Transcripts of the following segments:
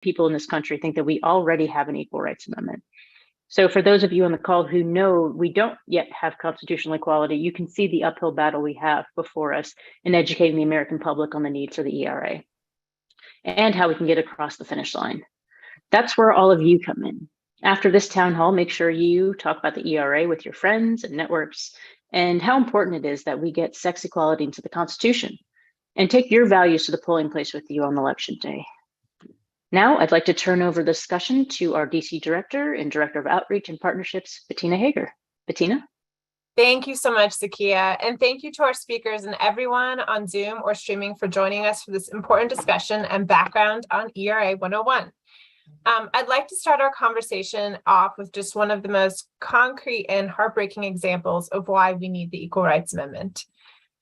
people in this country think that we already have an Equal Rights Amendment. So for those of you on the call who know we don't yet have constitutional equality, you can see the uphill battle we have before us in educating the American public on the need for the ERA and how we can get across the finish line. That's where all of you come in. After this town hall, make sure you talk about the ERA with your friends and networks and how important it is that we get sex equality into the Constitution, and take your values to the polling place with you on election day. Now, I'd like to turn over the discussion to our DC Director and Director of Outreach and Partnerships, Bettina Hager. Bettina? Thank you so much, Zakia. And thank you to our speakers and everyone on Zoom or streaming for joining us for this important discussion and background on ERA 101. I'd like to start our conversation off with just one of the most concrete and heartbreaking examples of why we need the Equal Rights Amendment.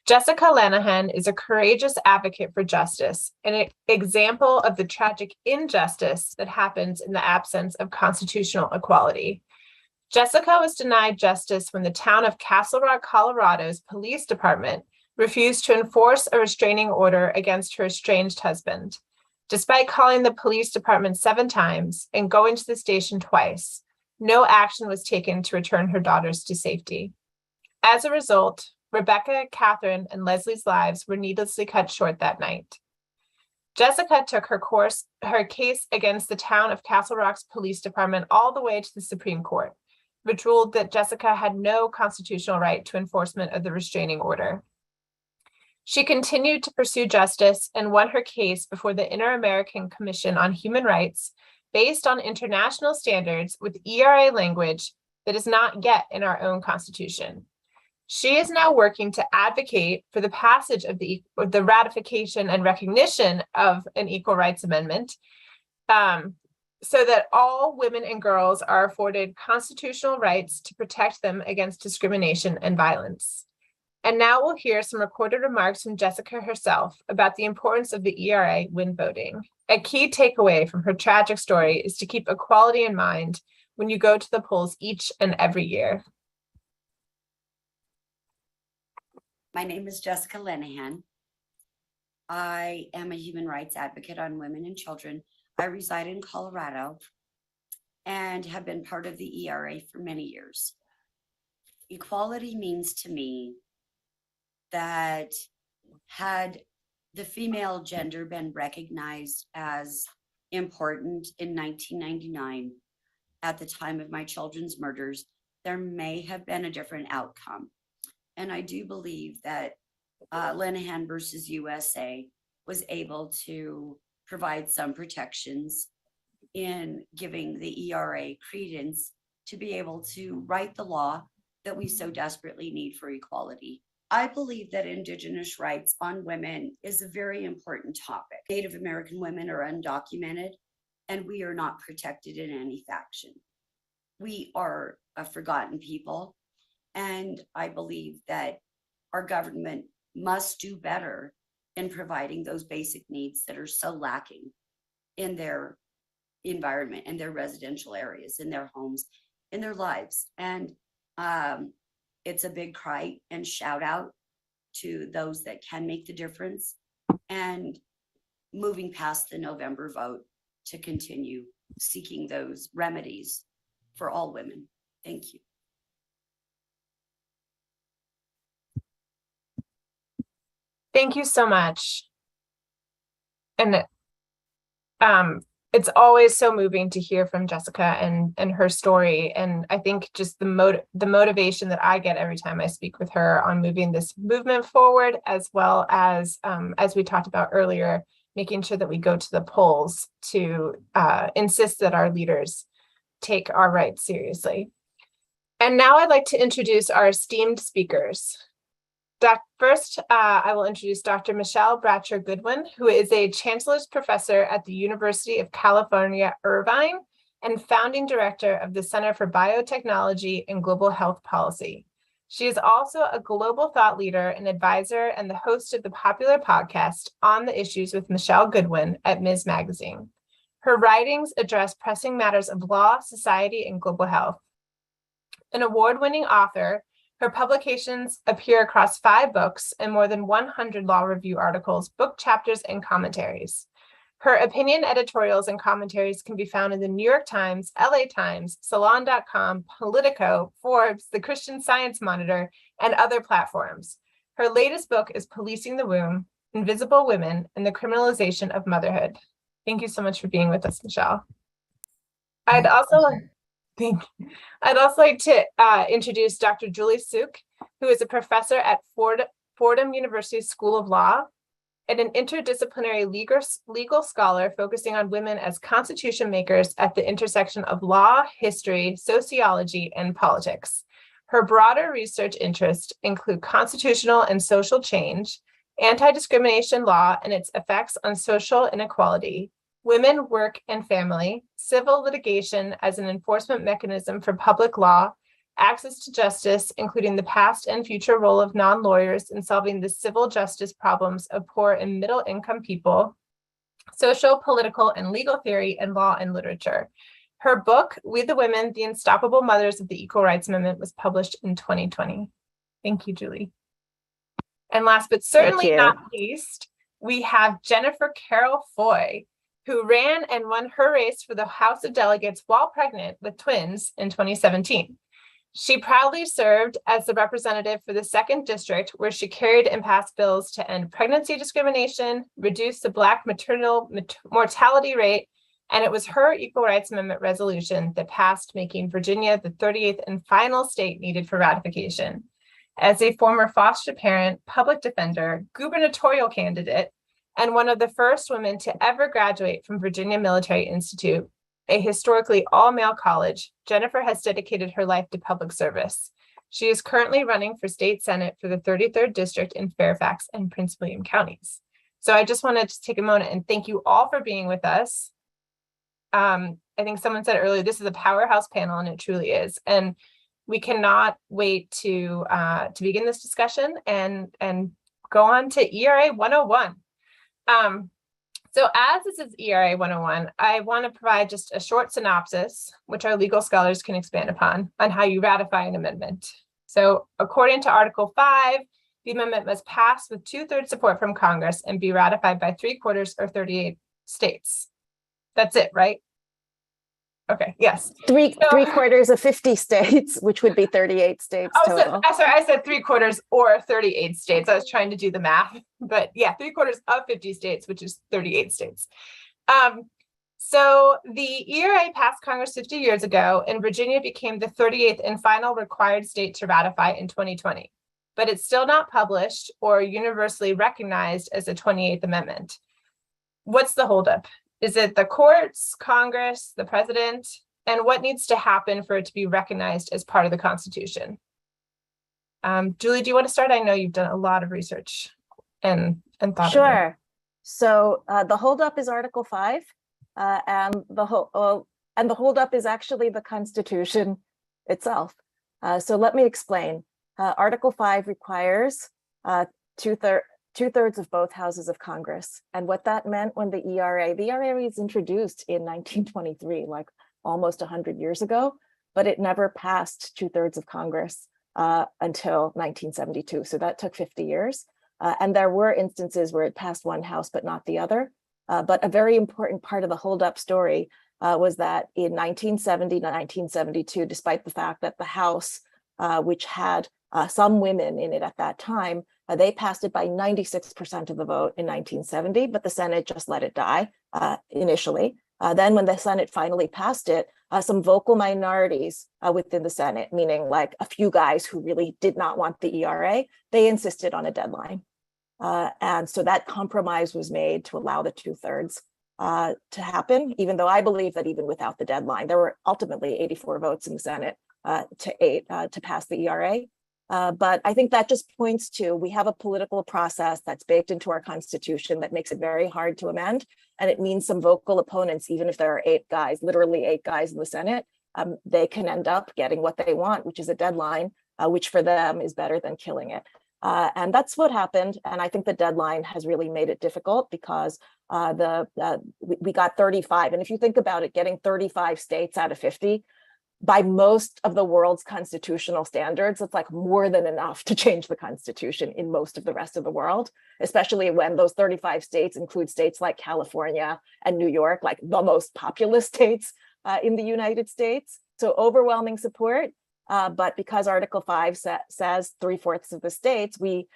Jessica Lanahan is a courageous advocate for justice, an example of the tragic injustice that happens in the absence of constitutional equality. Jessica was denied justice when the town of Castle Rock, Colorado's police department refused to enforce a restraining order against her estranged husband. Despite calling the police department 7 times and going to the station twice, no action was taken to return her daughters to safety. As a result, Rebecca, Catherine, and Leslie's lives were needlessly cut short that night. Jessica took her case against the town of Castle Rock's police department all the way to the Supreme Court, which ruled that Jessica had no constitutional right to enforcement of the restraining order. She continued to pursue justice and won her case before the Inter-American Commission on Human Rights based on international standards with ERA language that is not yet in our own Constitution. She is now working to advocate for the passage of the ratification and recognition of an Equal Rights Amendment so that all women and girls are afforded constitutional rights to protect them against discrimination and violence. And now we'll hear some recorded remarks from Jessica herself about the importance of the ERA when voting. A key takeaway from her tragic story is to keep equality in mind when you go to the polls each and every year. My name is Jessica Lanahan. I am a human rights advocate on women and children. I reside in Colorado and have been part of the ERA for many years. Equality means to me that had the female gender been recognized as important in 1999 at the time of my children's murders, there may have been a different outcome. And I do believe that Lanahan versus USA was able to provide some protections in giving the ERA credence to be able to write the law that we so desperately need for equality. I believe that Indigenous rights on women is a very important topic. Native American women are undocumented, and we are not protected in any faction. We are a forgotten people. And I believe that our government must do better in providing those basic needs that are so lacking in their environment, in their residential areas, in their homes, in their lives. And it's a big cry and shout out to those that can make the difference, and moving past the November vote to continue seeking those remedies for all women. Thank you. Thank you so much. And it's always so moving to hear from Jessica and her story. And I think just the motivation that I get every time I speak with her on moving this movement forward, as well as we talked about earlier, making sure that we go to the polls to insist that our leaders take our rights seriously. And now I'd like to introduce our esteemed speakers. First, I will introduce Dr. Michelle Bratcher Goodwin, who is a Chancellor's Professor at the University of California, Irvine, and founding director of the Center for Biotechnology and Global Health Policy. She is also a global thought leader and advisor and the host of the popular podcast On the Issues with Michelle Goodwin at Ms. Magazine. Her writings address pressing matters of law, society, and global health. An award-winning author, her publications appear across 5 books and more than 100 law review articles, book chapters, and commentaries. Her opinion editorials and commentaries can be found in the New York Times, LA Times, Salon.com, Politico, Forbes, the Christian Science Monitor, and other platforms. Her latest book is Policing the Womb, Invisible Women and the Criminalization of Motherhood. Thank you so much for being with us, Michelle. I'd also like to introduce Dr. Julie Suk, who is a professor at Fordham University School of Law and an interdisciplinary legal scholar focusing on women as constitution makers at the intersection of law, history, sociology, and politics. Her broader research interests include constitutional and social change, anti-discrimination law and its effects on social inequality, women, work, and family, civil litigation as an enforcement mechanism for public law, access to justice, including the past and future role of non-lawyers in solving the civil justice problems of poor and middle-income people, social, political, and legal theory, and law and literature. Her book, We the Women, The Unstoppable Mothers of the Equal Rights Movement, was published in 2020. Thank you, Julie. And last but certainly not least, we have Jennifer Carroll Foy, who ran and won her race for the House of Delegates while pregnant with twins in 2017. She proudly served as the representative for the 2nd District, where she carried and passed bills to end pregnancy discrimination, reduce the Black maternal mortality rate, and it was her Equal Rights Amendment resolution that passed, making Virginia the 38th and final state needed for ratification. As a former foster parent, public defender, gubernatorial candidate, and one of the first women to ever graduate from Virginia Military Institute, a historically all-male college, Jennifer has dedicated her life to public service. She is currently running for state senate for the 33rd District in Fairfax and Prince William counties. So I just wanted to take a moment and thank you all for being with us. I think someone said earlier, this is a powerhouse panel, and it truly is. And we cannot wait to begin this discussion and go on to ERA 101. So as this is ERA 101, I want to provide just a short synopsis, which our legal scholars can expand upon, on how you ratify an amendment. So according to Article 5, the amendment must pass with 2/3 support from Congress and be ratified by 3/4 or 38 states. That's it, right? Okay, yes. Three-quarters of 50 states, which would be 38 states total. Sorry, I said 3/4 or 38 states. I was trying to do the math, but yeah, 3/4 of 50 states, which is 38 states. So the ERA passed Congress 50 years ago, and Virginia became the 38th and final required state to ratify in 2020. But it's still not published or universally recognized as a 28th Amendment. What's the holdup? Is it the courts, Congress, the president? And what needs to happen for it to be recognized as part of the Constitution? Julie, do you want to start? I know you've done a lot of research and thought. Sure. So the holdup is Article 5, and the holdup is actually the Constitution itself. So let me explain. Article 5 requires two-thirds of both houses of Congress. And what that meant when the ERA was introduced in 1923, like almost 100 years ago, but it never passed 2/3 of Congress until 1972. So that took 50 years. And there were instances where it passed one house, but not the other. But a very important part of the holdup story was that in 1970 to 1972, despite the fact that the House, which had some women in it at that time, they passed it by 96% of the vote in 1970, but the Senate just let it die initially. Then when the Senate finally passed it, some vocal minorities within the Senate, meaning like a few guys who really did not want the ERA, they insisted on a deadline. And so that compromise was made to allow the 2/3 to happen, even though I believe that even without the deadline, there were ultimately 84 votes in the Senate to 8 to pass the ERA. But I think that just points to, we have a political process that's baked into our Constitution that makes it very hard to amend. And it means some vocal opponents, even if there are 8 guys, literally 8 guys in the Senate, they can end up getting what they want, which is a deadline, which for them is better than killing it. And that's what happened. And I think the deadline has really made it difficult because we got 35. And if you think about it, getting 35 states out of 50, by most of the world's constitutional standards, it's like more than enough to change the Constitution in most of the rest of the world, especially when those 35 states include states like California and New York, like the most populous states in the United States. So overwhelming support. But because Article 5 says 3/4 of the states, we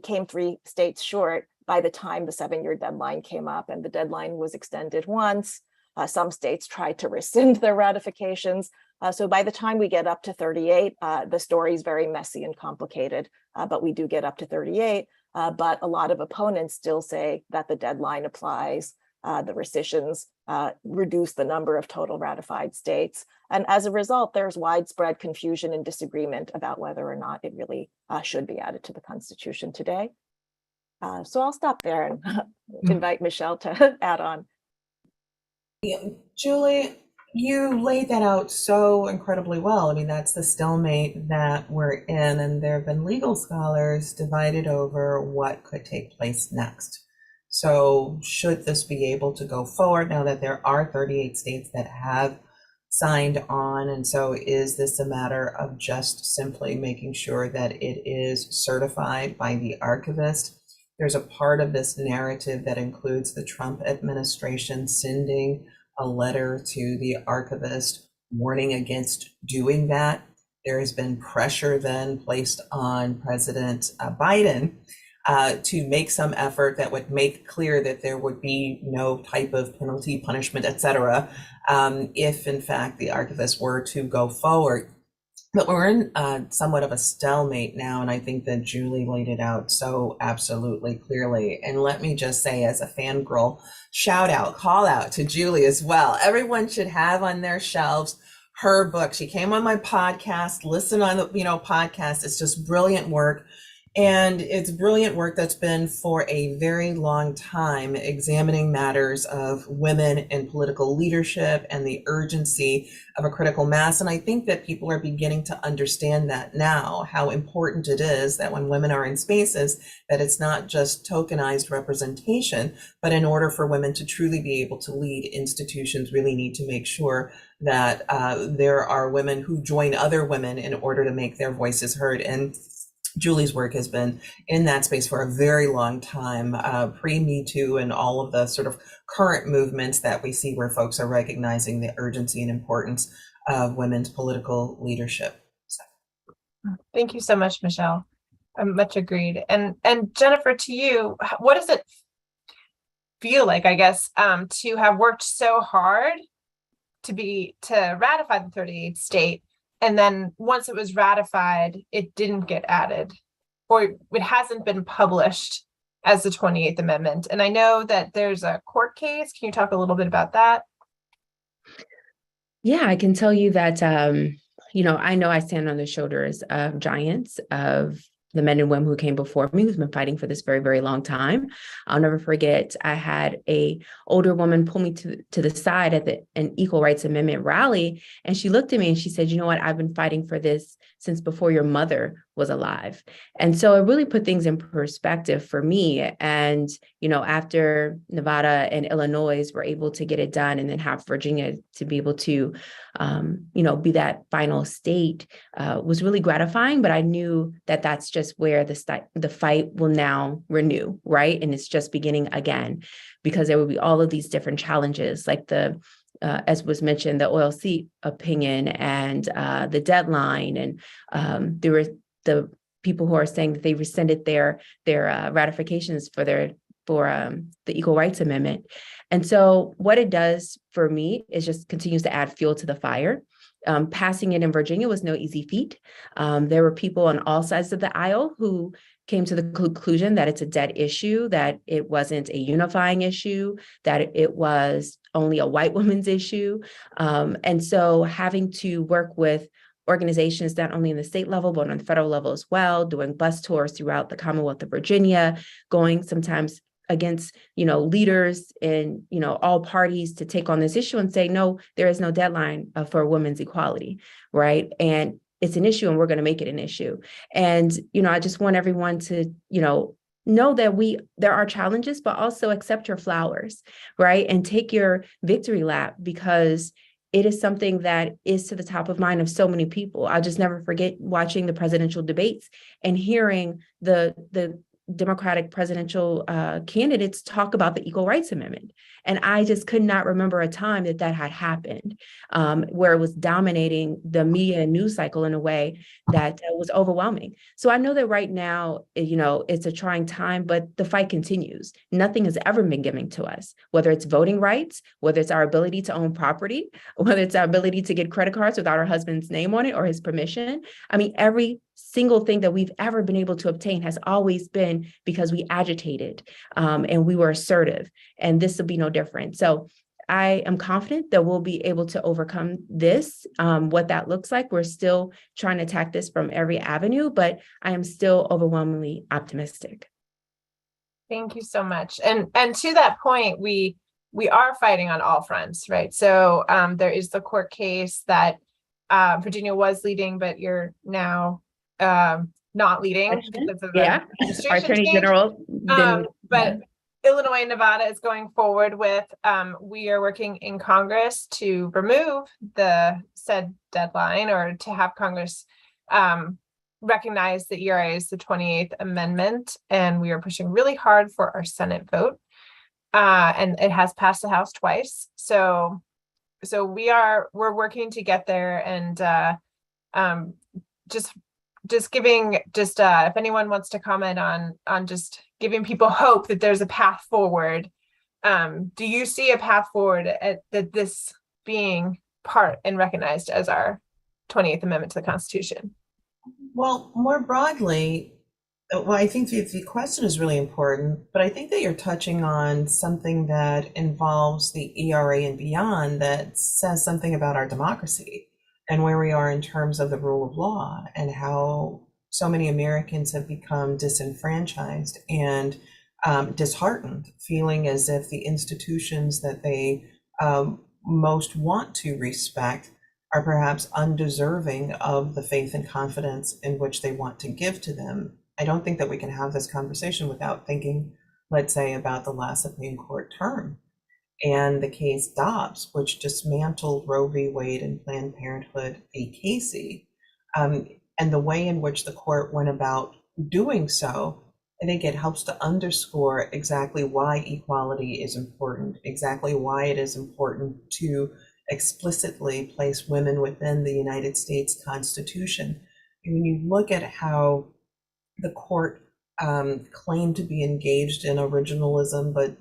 came 3 states short by the time the 7-year deadline came up, and the deadline was extended once. Some states tried to rescind their ratifications. So by the time we get up to 38, the story is very messy and complicated, but we do get up to 38. But a lot of opponents still say that the deadline applies. The rescissions reduce the number of total ratified states. And as a result, there's widespread confusion and disagreement about whether or not it really should be added to the Constitution today. So I'll stop there and invite Michelle to add on. Yeah, Julie, you laid that out so incredibly well. I mean, that's the stalemate that we're in, and there have been legal scholars divided over what could take place next. So should this be able to go forward now that there are 38 states that have signed on? And so is this a matter of just simply making sure that it is certified by the archivist? There's a part of this narrative that includes the Trump administration sending a letter to the archivist warning against doing that. There has been pressure then placed on President Biden to make some effort that would make clear that there would be no type of penalty, punishment, etc., if in fact the archivist were to go forward. But we're in somewhat of a stalemate now, and I think that Julie laid it out so absolutely clearly. And let me just say, as a fangirl, shout out, call out to Julie as well. Everyone should have on their shelves her book. She came on my podcast, listen on the podcast. It's just brilliant work. And it's brilliant work that's been for a very long time examining matters of women in political leadership and the urgency of a critical mass. And I think that people are beginning to understand that now, how important it is that when women are in spaces, that it's not just tokenized representation, but in order for women to truly be able to lead, institutions really need to make sure that there are women who join other women in order to make their voices heard. And Julie's work has been in that space for a very long time, pre-Me Too and all of the sort of current movements that we see where folks are recognizing the urgency and importance of women's political leadership. So. Thank you so much, Michelle. I'm much agreed. And Jennifer, to you, what does it feel like, I guess, to have worked so hard to ratify the 38th state? And then once it was ratified, it didn't get added, or it hasn't been published as the 28th Amendment. And I know that there's a court case. Can you talk a little bit about that? Yeah, I can tell you that, I know I stand on the shoulders of giants, of the men and women who came before me, who's been fighting for this very, very long time. I'll never forget, I had a older woman pull me to the side at an Equal Rights Amendment rally. And she looked at me and she said, you know what, I've been fighting for this since before your mother was alive. And so it really put things in perspective for me. And, after Nevada and Illinois were able to get it done, and then have Virginia to be able to, be that final state was really gratifying. But I knew that that's just where the fight will now renew, right? And it's just beginning again, because there will be all of these different challenges, like as was mentioned, the oil seat opinion and the deadline. And there were the people who are saying that they rescinded their ratifications for the Equal Rights Amendment. And so what it does for me is just continues to add fuel to the fire. Passing it in Virginia was no easy feat. There were people on all sides of the aisle who came to the conclusion that it's a dead issue, that it wasn't a unifying issue, that it was only a white woman's issue. And so having to work with organizations, not only in the state level, but on the federal level as well, doing bus tours throughout the Commonwealth of Virginia, going sometimes against, leaders in, all parties to take on this issue and say, no, there is no deadline for women's equality, right? And it's an issue and we're going to make it an issue. And, I just want everyone to, know that there are challenges, but also accept your flowers, right? And take your victory lap, because it is something that is to the top of mind of so many people. I'll just never forget watching the presidential debates and hearing the Democratic presidential candidates talk about the Equal Rights Amendment. And I just could not remember a time that that had happened, where it was dominating the media and news cycle in a way that was overwhelming. So I know that right now, it's a trying time, but the fight continues. Nothing has ever been given to us, whether it's voting rights, whether it's our ability to own property, whether it's our ability to get credit cards without our husband's name on it or his permission. I mean, every single thing that we've ever been able to obtain has always been because we agitated and we were assertive, and this will be no different. So I am confident that we'll be able to overcome this, what that looks like. We're still trying to attack this from every avenue, but I am still overwhelmingly optimistic. Thank you so much. And to that point, we are fighting on all fronts, right? So there is the court case that Virginia was leading, but you're now not leading because of the Our administration Attorney change. General But Illinois and Nevada is going forward with, we are working in Congress to remove the said deadline, or to have Congress recognize the ERA as the 28th Amendment. And we are pushing really hard for our Senate vote. And it has passed the House twice. So we're working to get there, and if anyone wants to comment on just giving people hope that there's a path forward. Do you see a path forward that this being part and recognized as our 28th Amendment to the Constitution? Well, more broadly, I think the question is really important, but I think that you're touching on something that involves the ERA and beyond, that says something about our democracy and where we are in terms of the rule of law, and how so many Americans have become disenfranchised and disheartened, feeling as if the institutions that they most want to respect are perhaps undeserving of the faith and confidence in which they want to give to them. I don't think that we can have this conversation without thinking, let's say, about the last Supreme Court term and the case Dobbs, which dismantled Roe v. Wade and Planned Parenthood v. Casey, and the way in which the court went about doing so. I think it helps to underscore exactly why equality is important, exactly why it is important to explicitly place women within the United States Constitution. And when you look at how the court claimed to be engaged in originalism, but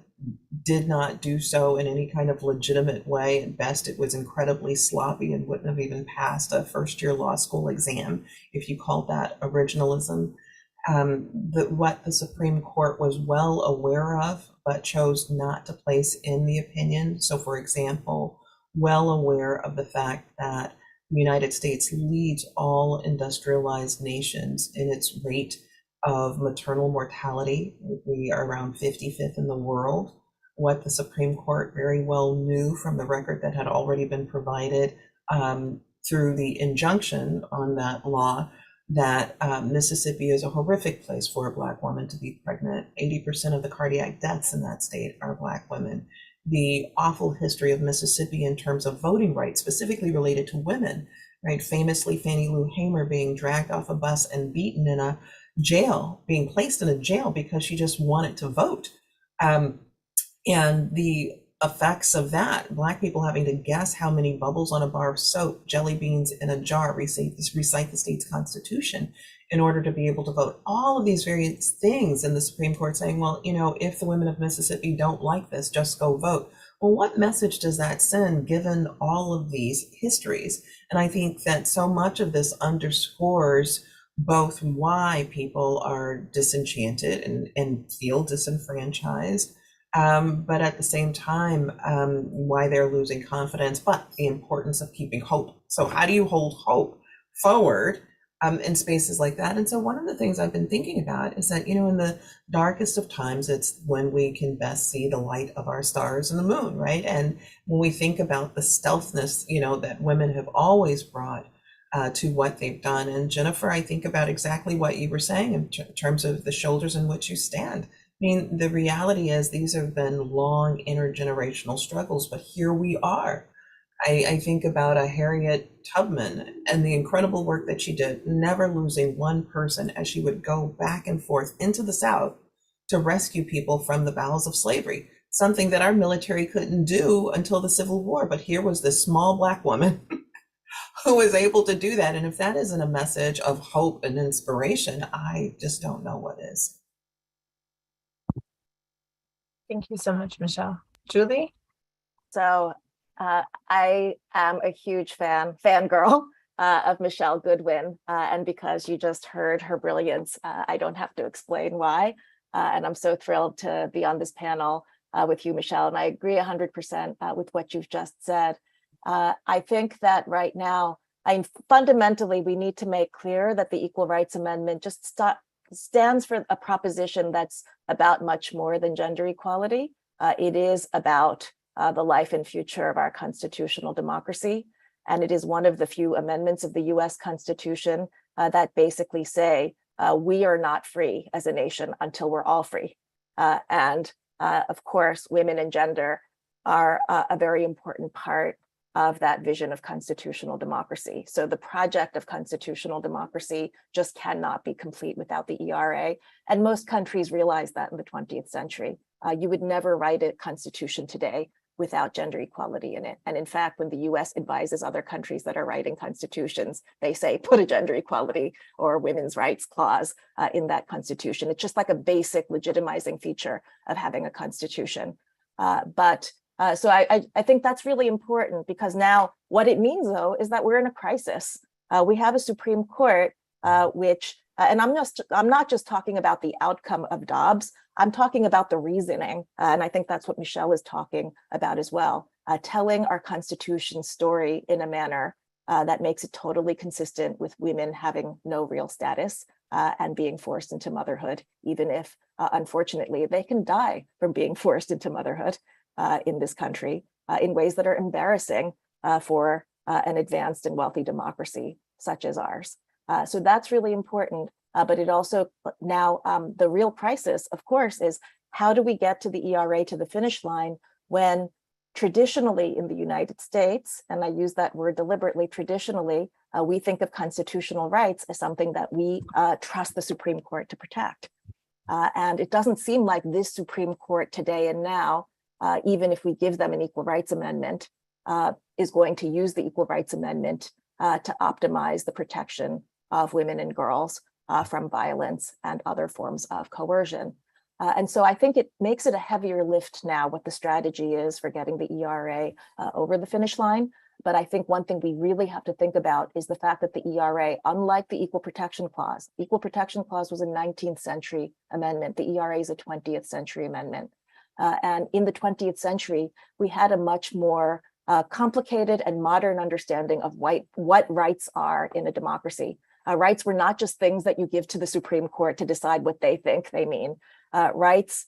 did not do so in any kind of legitimate way. At best, it was incredibly sloppy and wouldn't have even passed a first-year law school exam if you called that originalism. What the Supreme Court was well aware of, but chose not to place in the opinion. So, for example, well aware of the fact that the United States leads all industrialized nations in its rate of maternal mortality. We are around 55th in the world. What the Supreme Court very well knew from the record that had already been provided through the injunction on that law, that Mississippi is a horrific place for a Black woman to be pregnant. 80% of the cardiac deaths in that state are Black women. The awful history of Mississippi in terms of voting rights, specifically related to women, right? Famously, Fannie Lou Hamer being dragged off a bus and beaten in a jail, being placed in a jail because she just wanted to vote. And the effects of that, Black people having to guess how many bubbles on a bar of soap, jelly beans in a jar recite the state's constitution in order to be able to vote. All of these various things, in the Supreme Court saying, well, if the women of Mississippi don't like this, just go vote. Well, what message does that send given all of these histories? And I think that so much of this underscores both why people are disenchanted and feel disenfranchised, but at the same time, why they're losing confidence, but the importance of keeping hope. So how do you hold hope forward in spaces like that? And so one of the things I've been thinking about is that, in the darkest of times, it's when we can best see the light of our stars and the moon, right? And when we think about the stealthness, that women have always brought to what they've done. And Jennifer, I think about exactly what you were saying in terms of the shoulders in which you stand. I mean, the reality is these have been long intergenerational struggles, but here we are I think about a Harriet Tubman and the incredible work that she did, never losing one person as she would go back and forth into the South to rescue people from the bowels of slavery, something that our military couldn't do until the Civil War. But here was this small Black woman who was able to do that. And if that isn't a message of hope and inspiration, I just don't know what is. Thank you so much, Michelle. Julie? So I am a huge fangirl of Michelle Goodwin. And because you just heard her brilliance, I don't have to explain why. And I'm so thrilled to be on this panel with you, Michelle. And I agree 100% with what you've just said. I think that right now, fundamentally, we need to make clear that the Equal Rights Amendment just stands for a proposition that's about much more than gender equality. It is about the life and future of our constitutional democracy. And it is one of the few amendments of the US Constitution that basically say we are not free as a nation until we're all free. And of course, women and gender are a very important part of that vision of constitutional democracy. So the project of constitutional democracy just cannot be complete without the ERA. And most countries realize that in the 20th century. You would never write a constitution today without gender equality in it. And in fact, when the US advises other countries that are writing constitutions, they say, put a gender equality or women's rights clause in that constitution. It's just like a basic legitimizing feature of having a constitution. So I think that's really important, because now what it means, though, is that we're in a crisis. We have a Supreme Court, which, and I'm not just talking about the outcome of Dobbs, I'm talking about the reasoning. And I think that's what Michelle is talking about as well, telling our Constitution story in a manner that makes it totally consistent with women having no real status and being forced into motherhood, even if, unfortunately, they can die from being forced into motherhood in this country in ways that are embarrassing for an advanced and wealthy democracy such as ours. So that's really important. But it also now, the real crisis, of course, is how do we get to the ERA to the finish line when traditionally in the United States, and I use that word deliberately, traditionally, we think of constitutional rights as something that we trust the Supreme Court to protect. And it doesn't seem like this Supreme Court today and now, even if we give them an Equal Rights Amendment, is going to use the Equal Rights Amendment to optimize the protection of women and girls from violence and other forms of coercion. And so I think it makes it a heavier lift now what the strategy is for getting the ERA over the finish line. But I think one thing we really have to think about is the fact that the ERA, unlike the Equal Protection Clause was a 19th century amendment. The ERA is a 20th century amendment. And in the 20th century, we had a much more complicated and modern understanding of what rights are in a democracy. Rights were not just things that you give to the Supreme Court to decide what they think they mean. Rights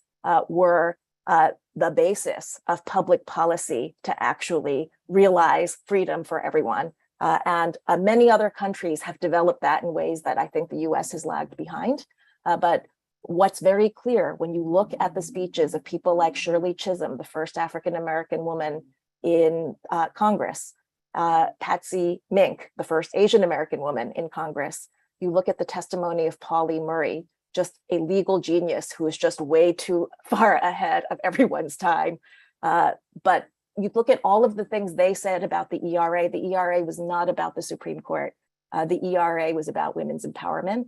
were the basis of public policy to actually realize freedom for everyone. And many other countries have developed that in ways that I think the US has lagged behind. But what's very clear when you look at the speeches of people like Shirley Chisholm, the first African-American woman in Congress, Patsy Mink, the first Asian American woman in Congress. You look at the testimony of Pauli Murray, just a legal genius who is just way too far ahead of everyone's time. But you look at all of the things they said about the ERA was not about the Supreme Court. The ERA was about women's empowerment.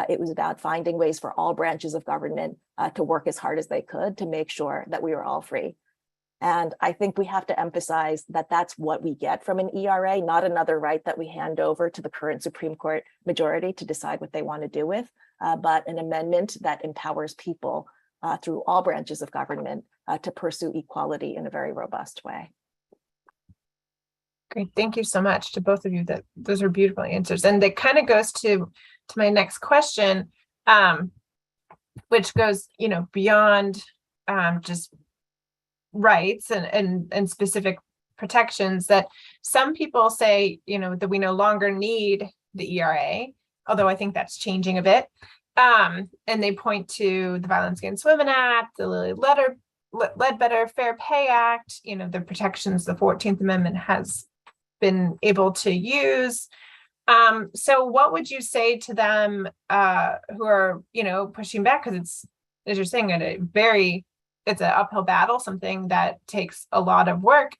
It was about finding ways for all branches of government to work as hard as they could to make sure that we were all free. And I think we have to emphasize that that's what we get from an ERA, not another right that we hand over to the current Supreme Court majority to decide what they want to do with, but an amendment that empowers people through all branches of government to pursue equality in a very robust way. Great, thank you so much to both of you. Those are beautiful answers. And it kind of goes to my next question, which goes, beyond just rights and specific protections, that some people say, that we no longer need the ERA, although I think that's changing a bit. And they point to the Violence Against Women Act, the Lilly Ledbetter Fair Pay Act, the protections the 14th Amendment has been able to use. So what would you say to them who are, pushing back? Because it's, as you're saying, it's an uphill battle, something that takes a lot of work.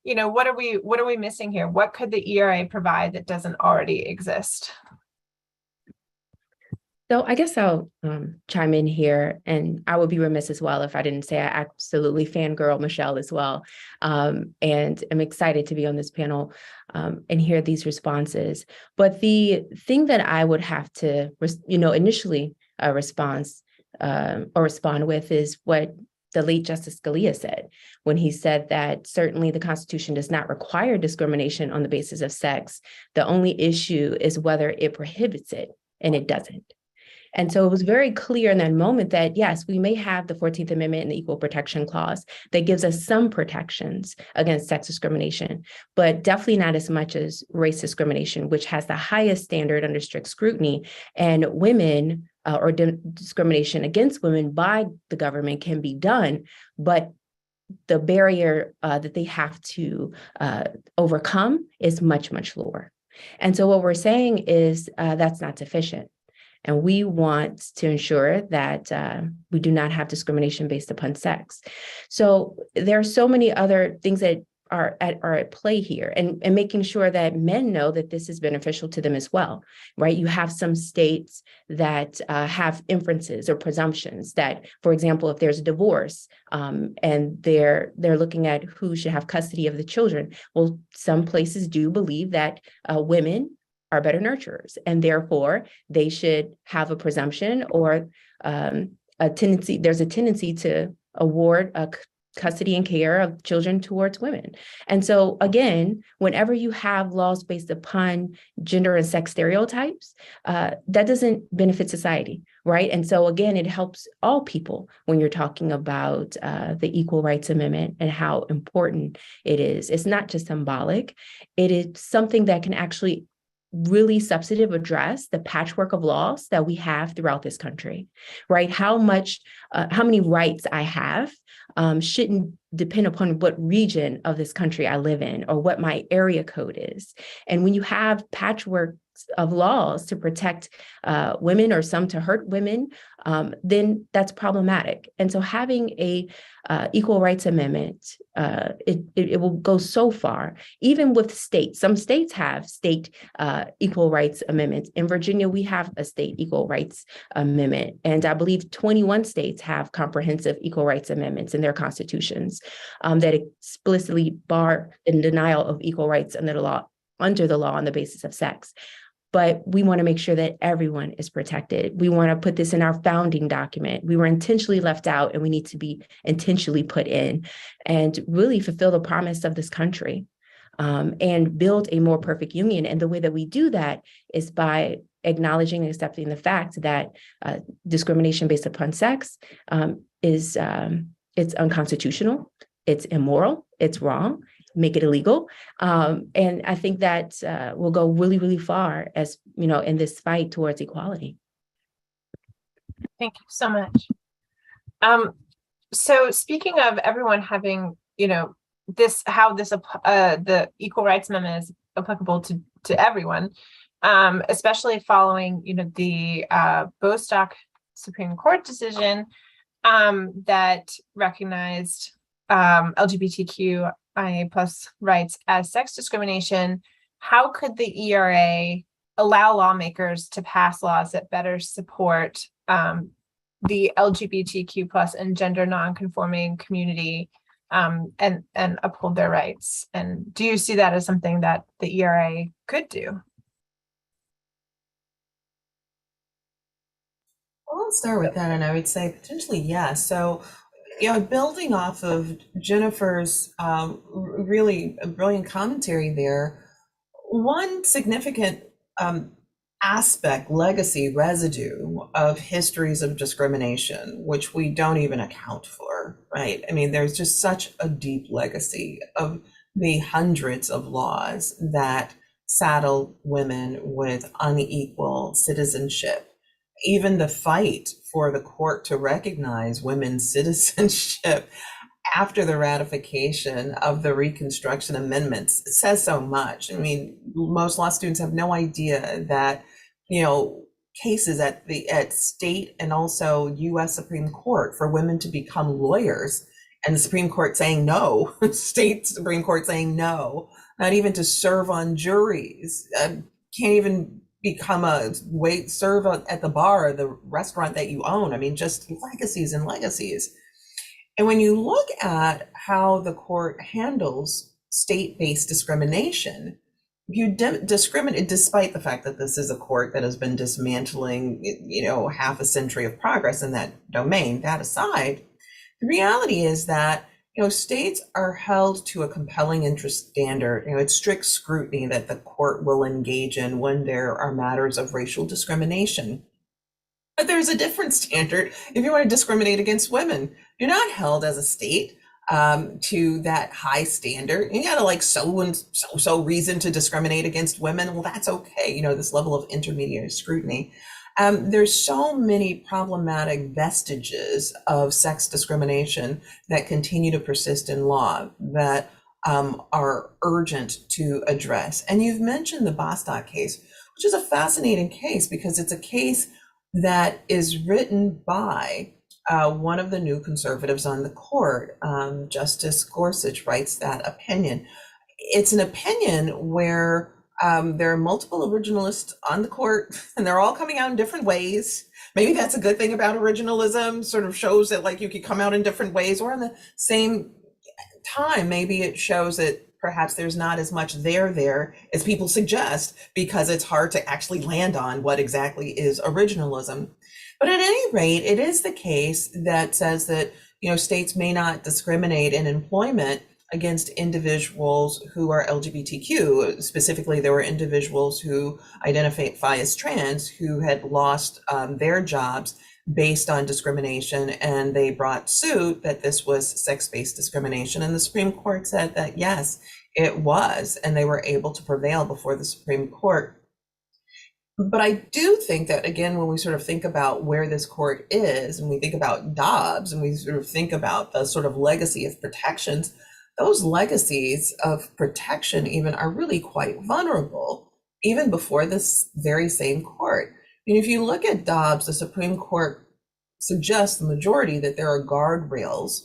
What are we missing here? What could the ERA provide that doesn't already exist? So I guess I'll chime in here, and I would be remiss as well if I didn't say I absolutely fangirl Michelle as well, and I'm excited to be on this panel and hear these responses. But the thing that I would have to, initially respond with is what the late Justice Scalia said when he said that certainly the Constitution does not require discrimination on the basis of sex. The only issue is whether it prohibits it, and it doesn't. And so it was very clear in that moment that, yes, we may have the 14th Amendment and the Equal Protection Clause that gives us some protections against sex discrimination, but definitely not as much as race discrimination, which has the highest standard under strict scrutiny. And women or discrimination against women by the government can be done, but the barrier that they have to overcome is much, much lower. And so what we're saying is that's not sufficient. And we want to ensure that we do not have discrimination based upon sex. So there are so many other things that are at play here, and making sure that men know that this is beneficial to them as well, right? You have some states that have inferences or presumptions that, for example, if there's a divorce and they're looking at who should have custody of the children, well, some places do believe that women are better nurturers, and therefore they should have a presumption or a tendency. There's a tendency to award custody and care of children towards women. And so again, whenever you have laws based upon gender and sex stereotypes, that doesn't benefit society, right? And so again, it helps all people when you're talking about the Equal Rights Amendment and how important it is. It's not just symbolic. It is something that can actually really substantive address the patchwork of laws that we have throughout this country, right? How many rights I have shouldn't depend upon what region of this country I live in or what my area code is. And when you have patchwork of laws to protect women or some to hurt women, then that's problematic. And so having a Equal Rights Amendment, it will go so far, even with states. Some states have state equal rights amendments. In Virginia, we have a state equal rights amendment. And I believe 21 states have comprehensive equal rights amendments in their constitutions that explicitly bar in denial of equal rights under the law on the basis of sex. But we want to make sure that everyone is protected. We want to put this in our founding document. We were intentionally left out, and we need to be intentionally put in and really fulfill the promise of this country and build a more perfect union. And the way that we do that is by acknowledging and accepting the fact that discrimination based upon sex is it's unconstitutional, it's immoral, it's wrong. Make it illegal. And I think that will go really, really far as, in this fight towards equality. Thank you so much. So speaking of everyone having, the Equal Rights Amendment is applicable to everyone, especially following, the Bostock Supreme Court decision that recognized LGBTQIA+ rights as sex discrimination. How could the ERA allow lawmakers to pass laws that better support the LGBTQ+ and gender non-conforming community and uphold their rights? And do you see that as something that the ERA could do? Well, I'll start with that, and I would say potentially yes. So, building off of Jennifer's really brilliant commentary there, one significant aspect, legacy, residue of histories of discrimination, which we don't even account for, right? I mean, there's just such a deep legacy of the hundreds of laws that saddle women with unequal citizenship. Even the fight for the court to recognize women's citizenship after the ratification of the Reconstruction Amendments says so much. I mean, most law students have no idea that, cases at state and also US Supreme Court for women to become lawyers, and the Supreme Court saying no, state Supreme Court saying no, not even to serve on juries, can't even become serve at the bar, the restaurant that you own. I mean, just legacies and legacies. And when you look at how the court handles state-based discrimination, you discriminate, despite the fact that this is a court that has been dismantling, half a century of progress in that domain. That aside, the reality is that, states are held to a compelling interest standard. It's strict scrutiny that the court will engage in when there are matters of racial discrimination. But there's a different standard if you want to discriminate against women. You're not held as a state to that high standard. You got to like so reason to discriminate against women. Well, that's okay. This level of intermediate scrutiny. There's so many problematic vestiges of sex discrimination that continue to persist in law that are urgent to address. And you've mentioned the Bostock case, which is a fascinating case because it's a case that is written by one of the new conservatives on the court. Justice Gorsuch writes that opinion. It's an opinion where there are multiple originalists on the court, and they're all coming out in different ways. Maybe that's a good thing about originalism, sort of shows that like you could come out in different ways, or in the same time, maybe it shows that perhaps there's not as much there as people suggest, because it's hard to actually land on what exactly is originalism. But at any rate, it is the case that says that, states may not discriminate in employment against individuals who are LGBTQ. Specifically, there were individuals who identify as trans who had lost their jobs based on discrimination, and they brought suit that this was sex-based discrimination. And the Supreme Court said that, yes, it was, and they were able to prevail before the Supreme Court. But I do think that, again, when we sort of think about where this court is, and we think about Dobbs, and we sort of think about the sort of legacy of protections, those legacies of protection even are really quite vulnerable, even before this very same court. I mean, if you look at Dobbs, the Supreme Court suggests the majority that there are guardrails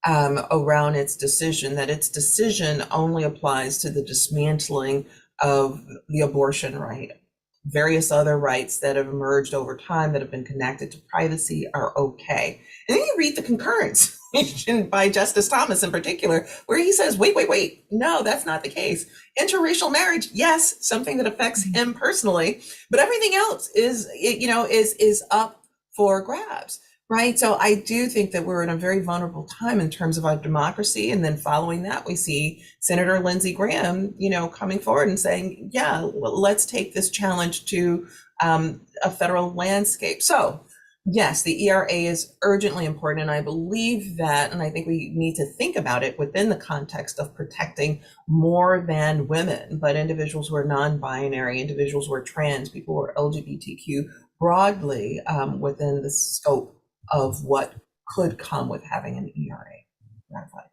around its decision, that its decision only applies to the dismantling of the abortion right. Various other rights that have emerged over time that have been connected to privacy are okay. And then you read the concurrence by Justice Thomas in particular, where he says, wait, no, that's not the case. Interracial marriage, yes, something that affects him personally, but everything else is up for grabs, right? So I do think that we're in a very vulnerable time in terms of our democracy. And then following that, we see Senator Lindsey Graham, coming forward and saying, yeah, well, let's take this challenge to a federal landscape. So yes, the ERA is urgently important. And I believe that, and I think we need to think about it within the context of protecting more than women, but individuals who are non-binary, individuals who are trans, people who are LGBTQ broadly within the scope of what could come with having an ERA ratified.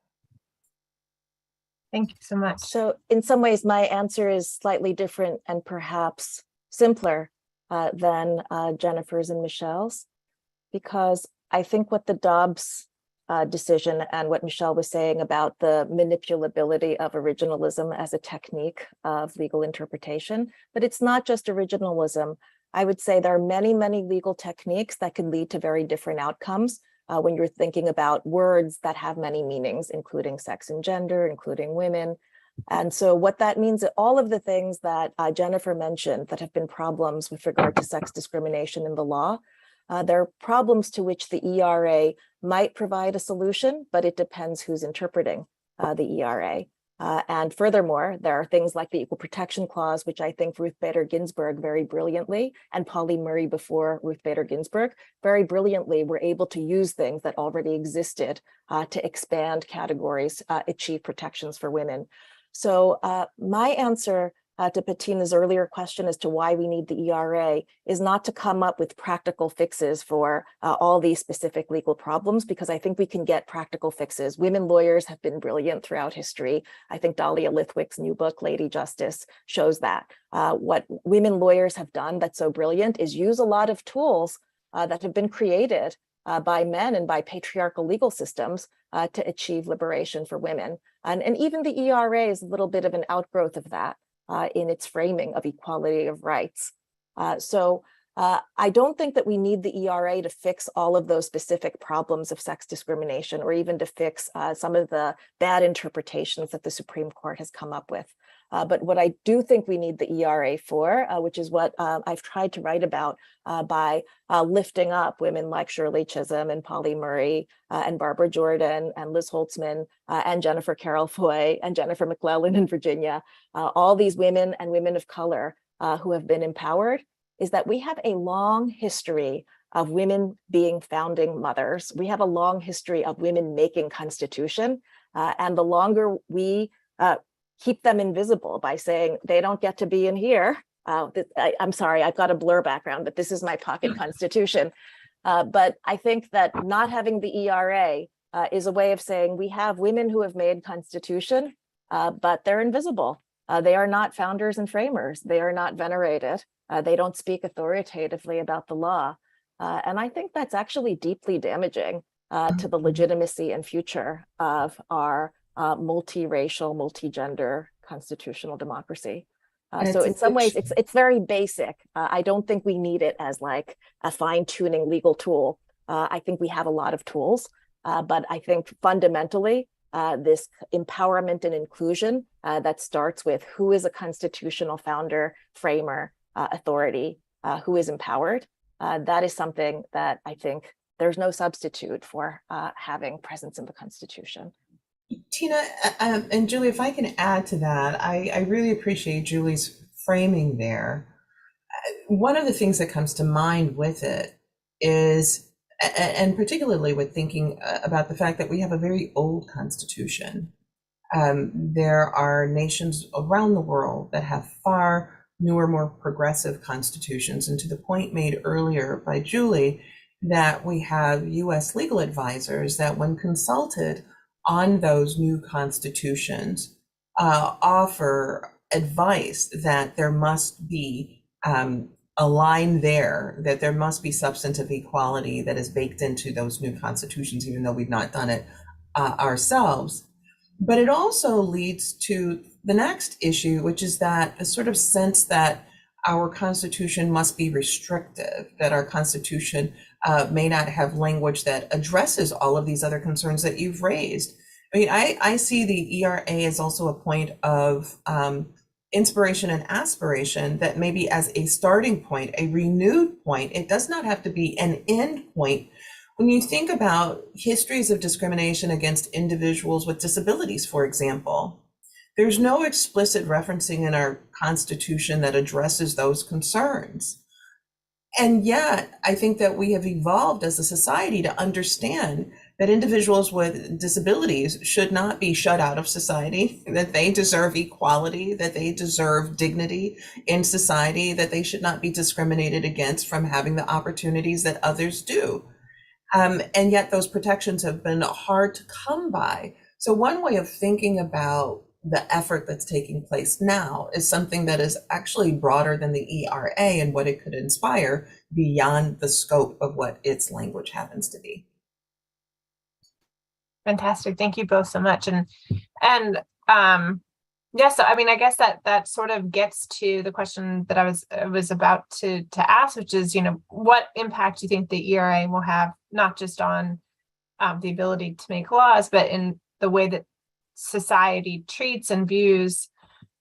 Thank you so much. So in some ways, my answer is slightly different and perhaps simpler than Jennifer's and Michelle's, because I think what the Dobbs decision and what Michelle was saying about the manipulability of originalism as a technique of legal interpretation, but it's not just originalism. I would say there are many, many legal techniques that can lead to very different outcomes when you're thinking about words that have many meanings, including sex and gender, including women. And so what that means, all of the things that Jennifer mentioned that have been problems with regard to sex discrimination in the law, there are problems to which the ERA might provide a solution, but it depends who's interpreting the ERA. And furthermore, there are things like the Equal Protection Clause, which I think Ruth Bader Ginsburg very brilliantly, and Polly Murray before Ruth Bader Ginsburg very brilliantly were able to use things that already existed to expand categories, achieve protections for women. So my answer to Patina's earlier question as to why we need the ERA is not to come up with practical fixes for all these specific legal problems, because I think we can get practical fixes. Women lawyers have been brilliant throughout history. I think Dahlia Lithwick's new book, Lady Justice, shows that. What women lawyers have done that's so brilliant is use a lot of tools that have been created by men and by patriarchal legal systems to achieve liberation for women. And even the ERA is a little bit of an outgrowth of that. In its framing of equality of rights. So I don't think that we need the ERA to fix all of those specific problems of sex discrimination, or even to fix some of the bad interpretations that the Supreme Court has come up with. But what I do think we need the ERA for, which is what I've tried to write about by lifting up women like Shirley Chisholm and Polly Murray and Barbara Jordan and Liz Holtzman and Jennifer Carroll Foy and Jennifer McClellan in Virginia, all these women and women of color who have been empowered, is that we have a long history of women being founding mothers. We have a long history of women making Constitution. And the longer we keep them invisible by saying they don't get to be in here. I'm sorry, I've got a blur background, but this is my pocket Constitution. But I think that not having the ERA is a way of saying we have women who have made Constitution, but they're invisible. They are not founders and framers. They are not venerated. They don't speak authoritatively about the law. And I think that's actually deeply damaging to the legitimacy and future of our multiracial, multi-gender constitutional democracy. So in some ways, it's very basic. I don't think we need it as like a fine-tuning legal tool. I think we have a lot of tools, but I think fundamentally, this empowerment and inclusion that starts with who is a constitutional founder, framer, authority, who is empowered, that is something that I think there's no substitute for having presence in the Constitution. Tina and Julie, if I can add to that, I really appreciate Julie's framing there. One of the things that comes to mind with it is, and particularly with thinking about the fact that we have a very old Constitution. There are nations around the world that have far newer, more progressive constitutions. And to the point made earlier by Julie, that we have US legal advisors that when consulted on those new constitutions, offer advice that there must be a line there, that there must be substantive equality that is baked into those new constitutions, even though we've not done it ourselves. But it also leads to the next issue, which is that a sort of sense that our Constitution must be restrictive, that our Constitution may not have language that addresses all of these other concerns that you've raised. I mean, I see the ERA as also a point of inspiration and aspiration, that maybe as a starting point, a renewed point, it does not have to be an end point. When you think about histories of discrimination against individuals with disabilities, for example, there's no explicit referencing in our Constitution that addresses those concerns. And yet, I think that we have evolved as a society to understand that individuals with disabilities should not be shut out of society, that they deserve equality, that they deserve dignity in society, that they should not be discriminated against from having the opportunities that others do. And yet those protections have been hard to come by. So one way of thinking about the effort that's taking place now is something that is actually broader than the ERA and what it could inspire beyond the scope of what its language happens to be. Fantastic. Thank you both so much. And yes, so I mean, I guess that sort of gets to the question that I was about to ask, which is, you know, what impact do you think the ERA will have, not just on the ability to make laws, but in the way that society treats and views,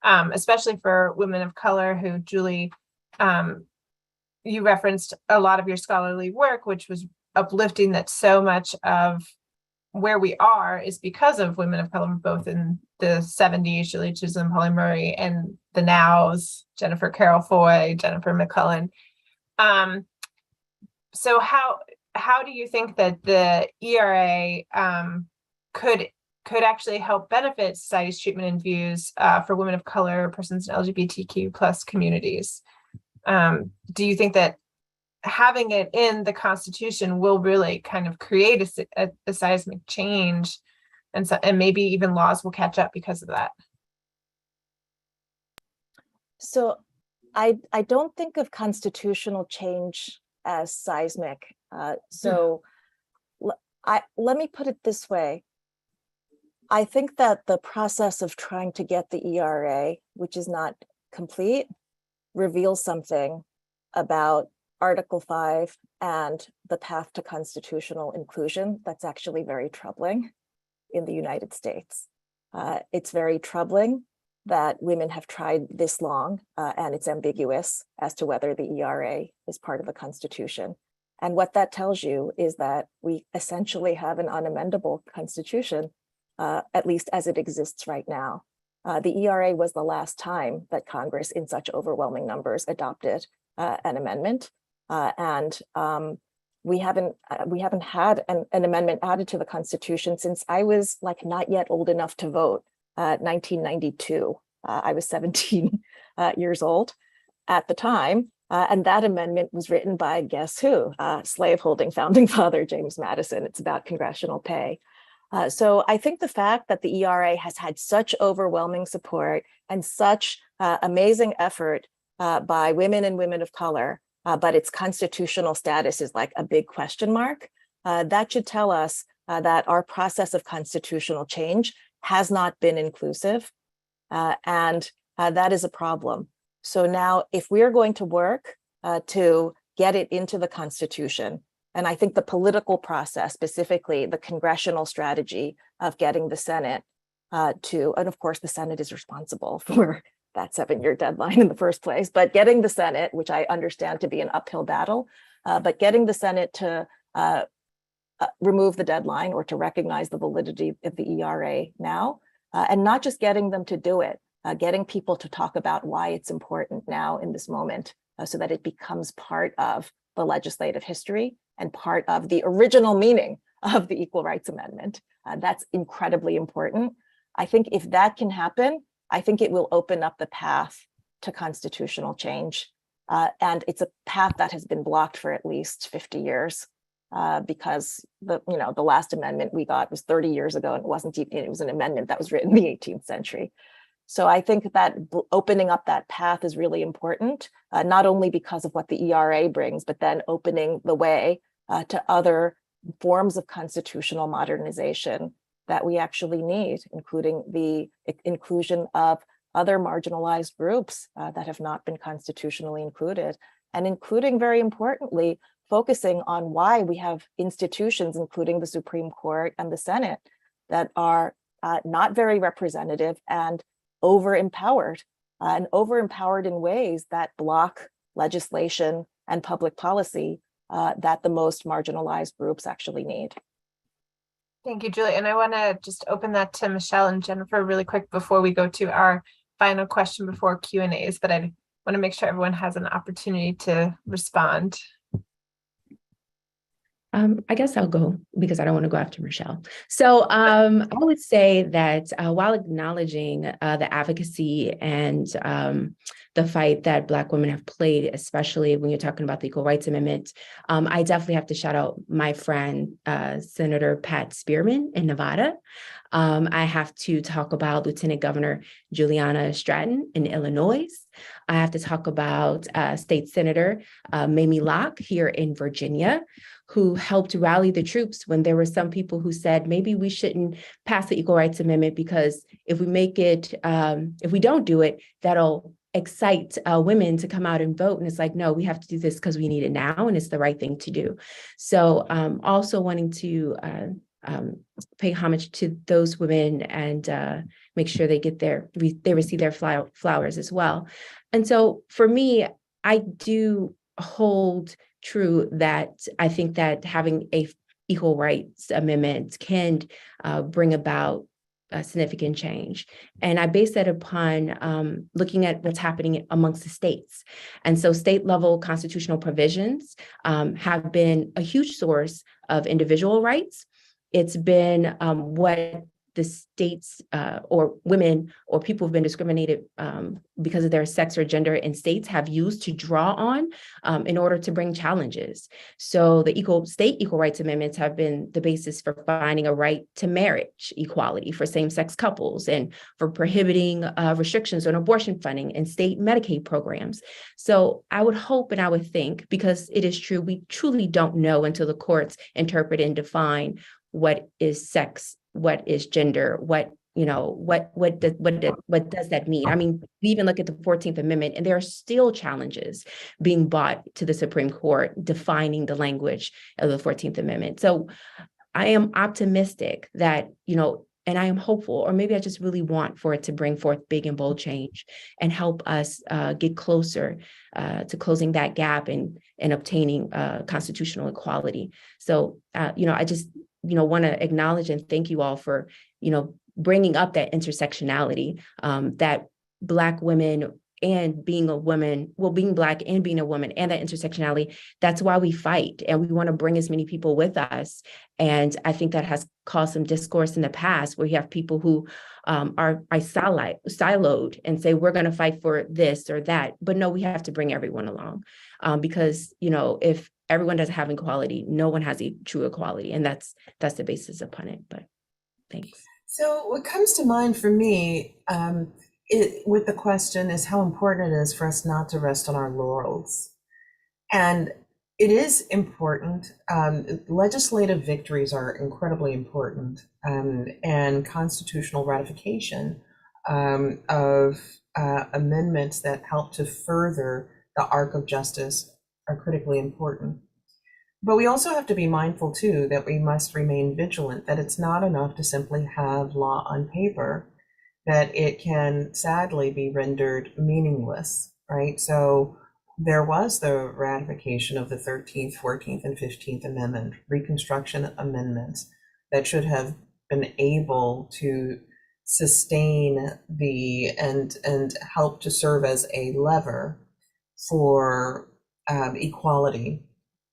especially for women of color, who, Julie, you referenced a lot of your scholarly work, which was uplifting that so much of where we are is because of women of color, both in the 70s, Shirley Chisholm, Polly Murray, and the nows, Jennifer Carroll Foy, Jennifer McClellan. So how do you think that the ERA could could actually help benefit society's treatment and views for women of color, persons in LGBTQ plus communities. Do you think that having it in the Constitution will really kind of create a seismic change, and maybe even laws will catch up because of that? So I don't think of constitutional change as seismic. Let me put it this way. I think that the process of trying to get the ERA, which is not complete, reveals something about Article 5 and the path to constitutional inclusion that's actually very troubling in the United States. It's very troubling that women have tried this long, and it's ambiguous as to whether the ERA is part of the Constitution. And what that tells you is that we essentially have an unamendable Constitution, at least as it exists right now. The ERA was the last time that Congress, in such overwhelming numbers, adopted an amendment, and we haven't had an amendment added to the Constitution since I was like not yet old enough to vote. 1992. I was 17 years old at the time, and that amendment was written by guess who? Slaveholding founding father James Madison. It's about congressional pay. So I think the fact that the ERA has had such overwhelming support and such amazing effort by women and women of color, but its constitutional status is like a big question mark, that should tell us that our process of constitutional change has not been inclusive, and that is a problem. So now, if we're going to work to get it into the Constitution, and I think the political process, specifically the congressional strategy of getting the Senate and of course the Senate is responsible for that 7-year deadline in the first place, but getting the Senate, which I understand to be an uphill battle, but getting the Senate to remove the deadline or to recognize the validity of the ERA now, and not just getting them to do it, getting people to talk about why it's important now in this moment, so that it becomes part of the legislative history and part of the original meaning of the Equal Rights Amendment. That's incredibly important. I think if that can happen, I think it will open up the path to constitutional change. And it's a path that has been blocked for at least 50 years. Because the last amendment we got was 30 years ago, and it was an amendment that was written in the 18th century. So I think that opening up that path is really important, not only because of what the ERA brings, but then opening the way to other forms of constitutional modernization that we actually need, including the inclusion of other marginalized groups that have not been constitutionally included, and including, very importantly, focusing on why we have institutions, including the Supreme Court and the Senate, that are not very representative and over-empowered in ways that block legislation and public policy that the most marginalized groups actually need. Thank you, Julie. And I want to just open that to Michelle and Jennifer really quick before we go to our final question before Q&As, but I want to make sure everyone has an opportunity to respond. I guess I'll go because I don't want to go after Michelle. So I would say that while acknowledging the advocacy and the fight that Black women have played, especially when you're talking about the Equal Rights Amendment, I definitely have to shout out my friend, Senator Pat Spearman in Nevada. I have to talk about Lieutenant Governor Juliana Stratton in Illinois. I have to talk about State Senator Mamie Locke here in Virginia, who helped rally the troops when there were some people who said, maybe we shouldn't pass the Equal Rights Amendment because if we make it, if we don't do it, that'll excite women to come out and vote. And it's like, no, we have to do this because we need it now and it's the right thing to do. So also wanting to pay homage to those women and make sure they get they receive their flowers as well. And so for me, I do hold true that I think that having a Equal Rights Amendment can bring about a significant change. And I base that upon looking at what's happening amongst the states. And so state level constitutional provisions have been a huge source of individual rights. It's been what the states or women or people who've been discriminated because of their sex or gender in states have used to draw on in order to bring challenges. So the state equal rights amendments have been the basis for finding a right to marriage equality for same-sex couples and for prohibiting restrictions on abortion funding and state Medicaid programs. So I would hope and I would think, because it is true, we truly don't know until the courts interpret and define what is sex, what is gender, what does that mean? I mean, we even look at the 14th Amendment, and there are still challenges being brought to the Supreme Court defining the language of the 14th Amendment. So I am optimistic that, and I am hopeful, or maybe I just really want for it to bring forth big and bold change and help us get closer to closing that gap and obtaining constitutional equality. So, I just, want to acknowledge and thank you all for, bringing up that intersectionality, that Black women and being a woman, being Black and being a woman, and that intersectionality, that's why we fight. And we want to bring as many people with us. And I think that has caused some discourse in the past where you have people who are siloed and say, we're going to fight for this or that. But no, we have to bring everyone along because, if everyone doesn't have equality, no one has a true equality. And that's the basis upon it. But thanks. So what comes to mind for me with the question is how important it is for us not to rest on our laurels. And it is important. Legislative victories are incredibly important, and constitutional ratification of amendments that help to further the arc of justice are critically important. But we also have to be mindful, too, that we must remain vigilant, that it's not enough to simply have law on paper, that it can sadly be rendered meaningless, right? So there was the ratification of the 13th, 14th, and 15th Amendment, Reconstruction amendments that should have been able to sustain and help to serve as a lever for equality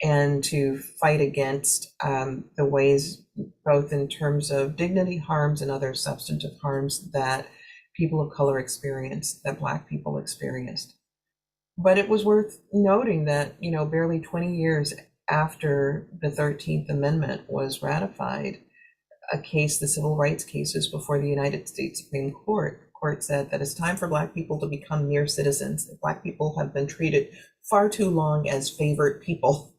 and to fight against the ways, both in terms of dignity harms and other substantive harms that people of color experienced, that Black people experienced. But it was worth noting that, barely 20 years after the 13th Amendment was ratified, the civil rights cases before the United States Supreme Court said that it's time for Black people to become mere citizens. That Black people have been treated far too long as favorite people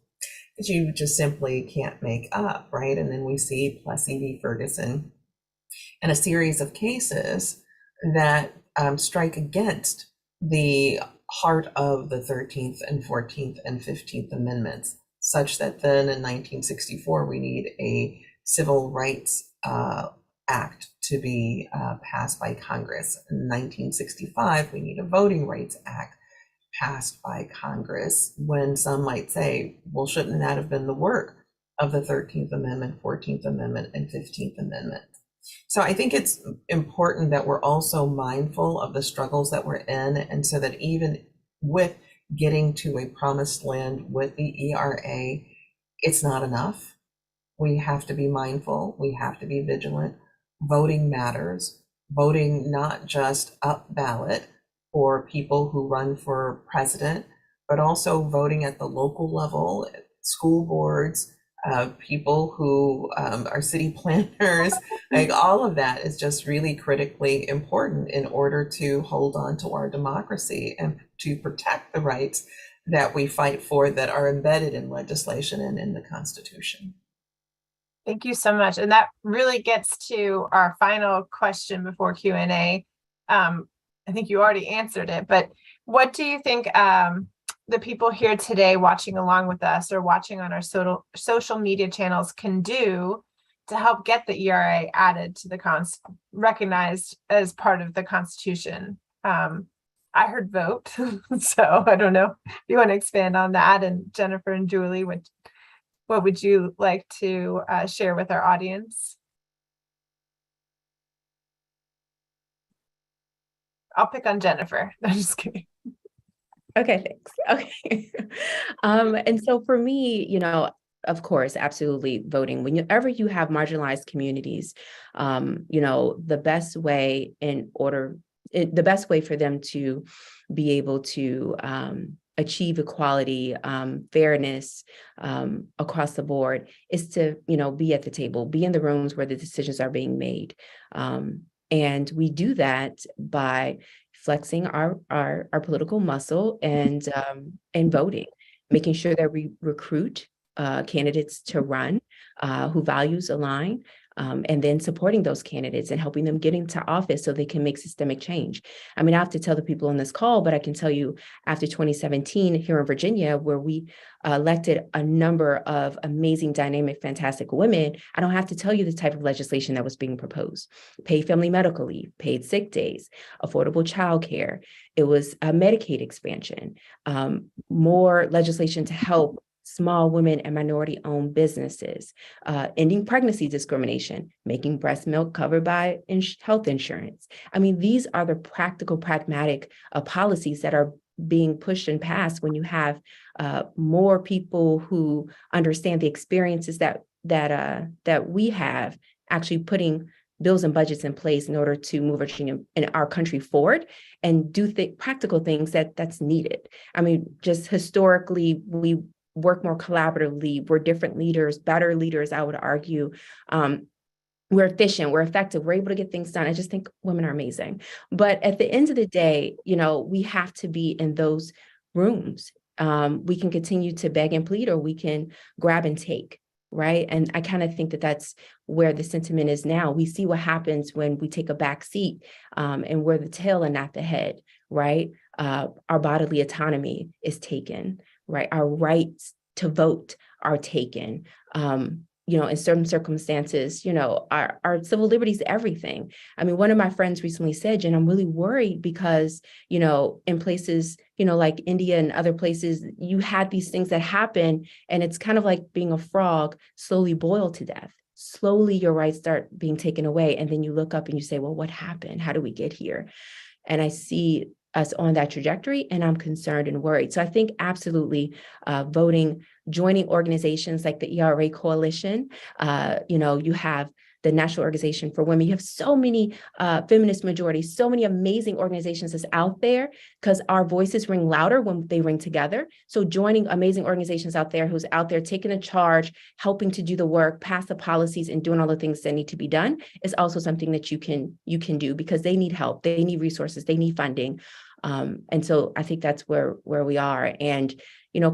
that you just simply can't make up, right? And then we see Plessy v. Ferguson and a series of cases that strike against the heart of the 13th and 14th and 15th Amendments, such that then in 1964, we need a Civil Rights Act to be passed by Congress. In 1965, we need a Voting Rights Act passed by Congress, when some might say, well, shouldn't that have been the work of the 13th Amendment, 14th Amendment, and 15th Amendment? So I think it's important that we're also mindful of the struggles that we're in, and so that even with getting to a promised land with the ERA, it's not enough. We have to be mindful. We have to be vigilant. Voting matters. Voting not just up ballot for people who run for president, but also voting at the local level, school boards, people who are city planners, like all of that is just really critically important in order to hold on to our democracy and to protect the rights that we fight for that are embedded in legislation and in the Constitution. Thank you so much. And that really gets to our final question before Q&A. I think you already answered it, but what do you think the people here today watching along with us or watching on our social media channels can do to help get the ERA added to the recognized as part of the Constitution? I heard vote, so I don't know if you want to expand on that. And Jennifer and Julie, what would you like to share with our audience? I'll pick on Jennifer. I'm just kidding. Okay, thanks. Okay. And so for me, Of course, absolutely voting. Whenever you have marginalized communities, the best way the best way for them to be able to achieve equality, fairness across the board is to, be at the table, be in the rooms where the decisions are being made. And we do that by flexing our political muscle and voting, making sure that we recruit candidates to run who values align, and then supporting those candidates and helping them get into office so they can make systemic change. I mean, I have to tell the people on this call, but I can tell you after 2017 here in Virginia, where we elected a number of amazing, dynamic, fantastic women, I don't have to tell you the type of legislation that was being proposed. Paid family medical leave, paid sick days, affordable childcare. It was a Medicaid expansion, more legislation to help small women and minority-owned businesses, ending pregnancy discrimination, making breast milk covered by health insurance. I mean, these are the practical, pragmatic policies that are being pushed and passed when you have more people who understand the experiences that we have actually putting bills and budgets in place in order to move our country forward and do practical things that's needed. I mean, just historically, we work more collaboratively. We're different leaders, better leaders, I would argue. We're efficient, we're effective, we're able to get things done. I just think women are amazing. But at the end of the day, we have to be in those rooms. We can continue to beg and plead, or we can grab and take, right? And I kind of think that that's where the sentiment is now. We see what happens when we take a back seat, and we're the tail and not the head, right? Our bodily autonomy is taken, right? Our rights to vote are taken. In certain circumstances, our civil liberties, everything. I mean, one of my friends recently said, Jen, I'm really worried because, in places, like India and other places, you had these things that happen, and it's kind of like being a frog slowly boiled to death. Slowly your rights start being taken away. And then you look up and you say, well, what happened? How do we get here? And I see us on that trajectory, and I'm concerned and worried. So I think absolutely voting, joining organizations like the ERA Coalition, you have the National Organization for Women, you have so many feminist majorities, so many amazing organizations that's out there, because our voices ring louder when they ring together. So joining amazing organizations out there who's out there taking a charge, helping to do the work, pass the policies, and doing all the things that need to be done is also something that you can do, because they need help, they need resources, they need funding. And so I think that's where we are. And,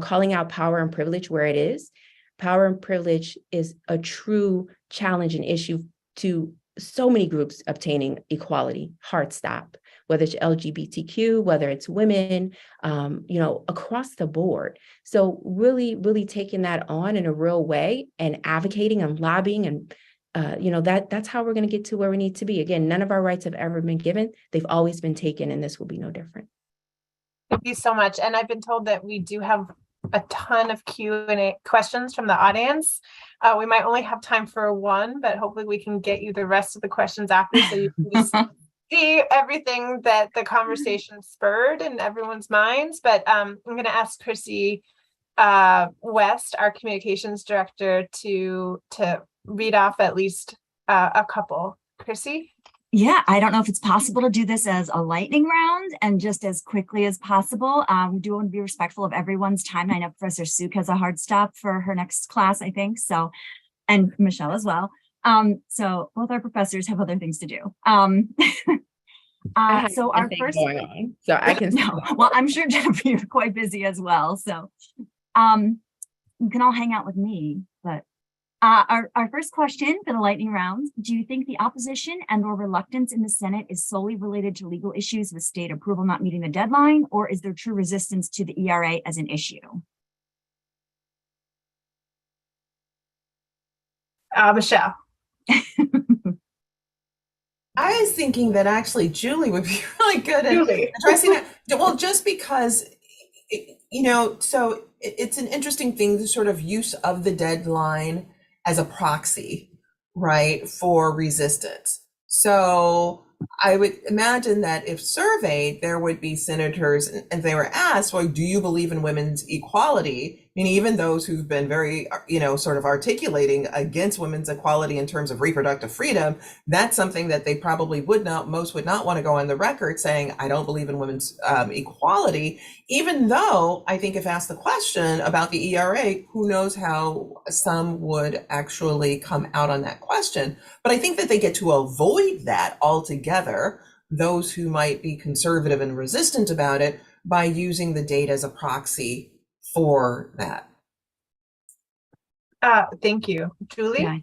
calling out power and privilege where it is. Power and privilege is a true challenge and issue to so many groups obtaining equality, hard stop, whether it's LGBTQ, whether it's women, across the board. So really, really taking that on in a real way and advocating and lobbying and that's how we're going to get to where we need to be. Again, none of our rights have ever been given. They've always been taken, and this will be no different. Thank you so much. And I've been told that we do have a ton of Q&A questions from the audience. We might only have time for one, but hopefully we can get you the rest of the questions after, so you can just see everything that the conversation spurred in everyone's minds. But I'm going to ask Chrissy West, our communications director, to read off at least a couple. Chrissy? Yeah, I don't know if it's possible to do this as a lightning round and just as quickly as possible. We do want to be respectful of everyone's time. I know Professor Suk has a hard stop for her next class, I think. So, and Michelle as well. So both our professors have other things to do. So our first going on, so I can. No, well, I'm sure Jennifer, you're quite busy as well. So you can all hang out with me, but our first question for the lightning round: do you think the opposition and or reluctance in the Senate is solely related to legal issues with state approval not meeting the deadline, or is there true resistance to the ERA as an issue? Michelle. I was thinking that actually Julie would be really good at addressing that. Well, just because, so it's an interesting thing, the sort of use of the deadline as a proxy, right, for resistance. So I would imagine that if surveyed, there would be senators, and they were asked, well, do you believe in women's equality? mean, even those who've been very, sort of articulating against women's equality in terms of reproductive freedom, that's something that they probably most would not want to go on the record saying, I don't believe in women's equality, even though I think if asked the question about the ERA, who knows how some would actually come out on that question. But I think that they get to avoid that altogether, those who might be conservative and resistant about it, by using the data as a proxy for that. Thank you. Julie? Yeah.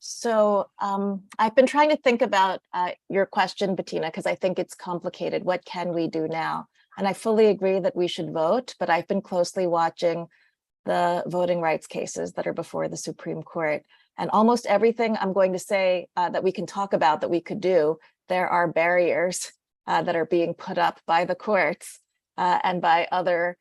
So I've been trying to think about your question, Bettina, because I think it's complicated. What can we do now? And I fully agree that we should vote, but I've been closely watching the voting rights cases that are before the Supreme Court. And almost everything I'm going to say that we can talk about that we could do, there are barriers that are being put up by the courts and by other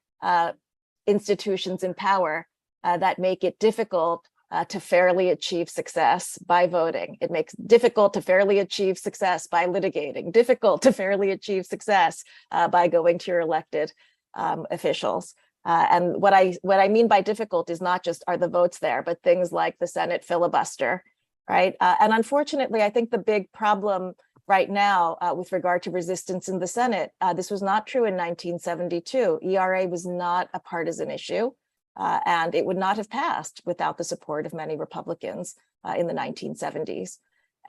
institutions in power that make it difficult to fairly achieve success by voting. It makes difficult to fairly achieve success by litigating, difficult to fairly achieve success by going to your elected officials. And what I mean by difficult is not just are the votes there, but things like the Senate filibuster, right? And unfortunately, I think the big problem right now with regard to resistance in the Senate, this was not true in 1972. ERA was not a partisan issue. And it would not have passed without the support of many Republicans in the 1970s.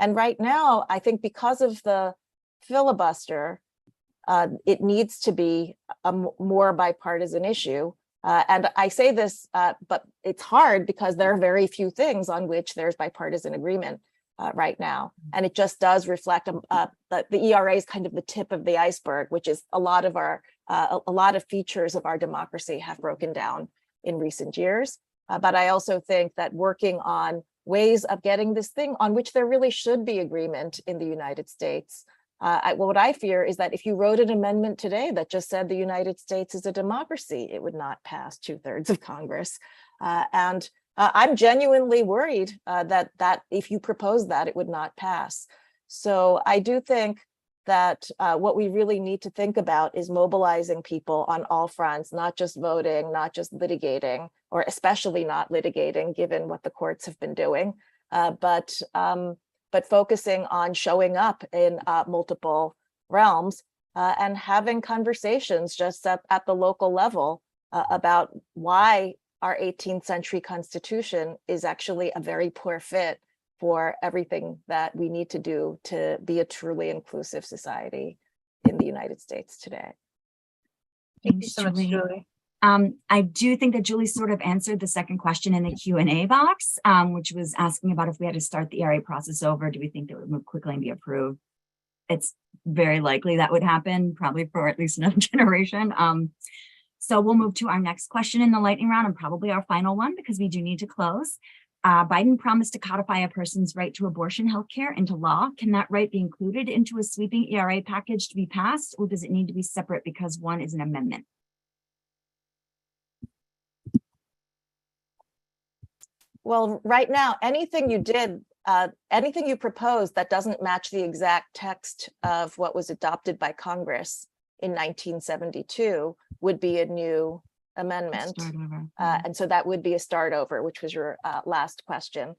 And right now, I think because of the filibuster, it needs to be a more bipartisan issue. And I say this, but it's hard because there are very few things on which there's bipartisan agreement right now. And it just does reflect the ERA is kind of the tip of the iceberg, which is a lot of features of our democracy have broken down in recent years. But I also think that working on ways of getting this thing on which there really should be agreement in the United States. What I fear is that if you wrote an amendment today that just said the United States is a democracy, it would not pass 2/3 of Congress. And I'm genuinely worried that if you propose that, it would not pass. So I do think that what we really need to think about is mobilizing people on all fronts, not just voting, not just litigating, or especially not litigating, given what the courts have been doing, but focusing on showing up in multiple realms and having conversations just at the local level about why our 18th century Constitution is actually a very poor fit for everything that we need to do to be a truly inclusive society in the United States today. Thank you so much, Julie. I do think that Julie sort of answered the second question in the Q&A box, which was asking about if we had to start the ERA process over, do we think that would move quickly and be approved? It's very likely that would happen, probably for at least another generation. So we'll move to our next question in the lightning round, and probably our final one, because we do need to close. Biden promised to codify a person's right to abortion healthcare into law. Can that right be included into a sweeping ERA package to be passed, or does it need to be separate because one is an amendment? Well, right now, anything you proposed that doesn't match the exact text of what was adopted by Congress in 1972 would be a new amendment. And so that would be a start over, which was your last question.